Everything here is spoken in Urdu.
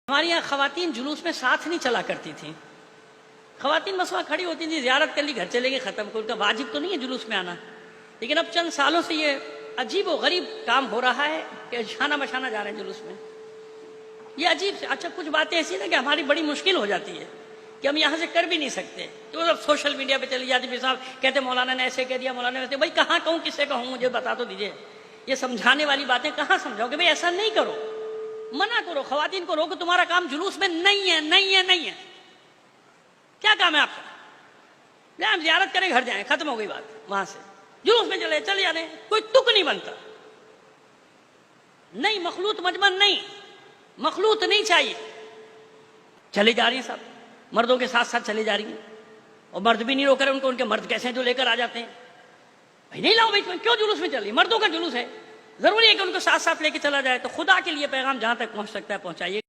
ہمارے یہاں خواتین جلوس میں ساتھ نہیں چلا کرتی تھیں. خواتین مسئلہ کھڑی ہوتی تھی، زیارت کر لی، گھر چلے گئے، ختم. ان کا واجب تو نہیں ہے جلوس میں آنا، لیکن اب چند سالوں سے یہ عجیب و غریب کام ہو رہا ہے کہ شانہ بشانہ جا رہے ہیں جلوس میں. یہ عجیب سے. اچھا کچھ باتیں ایسی نا کہ ہماری بڑی مشکل ہو جاتی ہے کہ ہم یہاں سے کر بھی نہیں سکتے، تو اب سوشل میڈیا پہ چلی جاتی. پھر صاحب کہتے مولانا نے ایسے کہہ دیا، مولانا نے ایسے. بھائی کہاں کہوں، کس سے کہوں، مجھے بتا تو دیجیے. یہ سمجھانے والی باتیں کہاں سمجھاؤ کہ بھائی ایسا نہیں کرو، منع کرو، خواتین کو روکو، تمہارا کام جلوس میں نہیں ہے، نہیں ہے، نہیں ہے. کیا کام ہے آپ کا؟ ہم زیارت کریں، گھر جائیں، ختم ہو گئی بات. وہاں سے جلوس میں چلے جانے، کوئی تک نہیں بنتا. نہیں، مخلوط مجمع نہیں، مخلوط نہیں چاہیے. چلے جا رہی ہیں سب، مردوں کے ساتھ ساتھ چلے جا رہی ہیں، اور مرد بھی نہیں روک رہے ان کو. ان کے مرد کیسے ہیں جو لے کر آ جاتے ہیں. بھائی نہیں لاؤ، بھائی کیوں جلوس میں چل رہی؟ مردوں کا جلوس ہے، ضروری ہے کہ ان کو ساتھ ساتھ لے کے چلا جائے. تو خدا کے لیے پیغام جہاں تک پہنچ سکتا ہے پہنچائیے.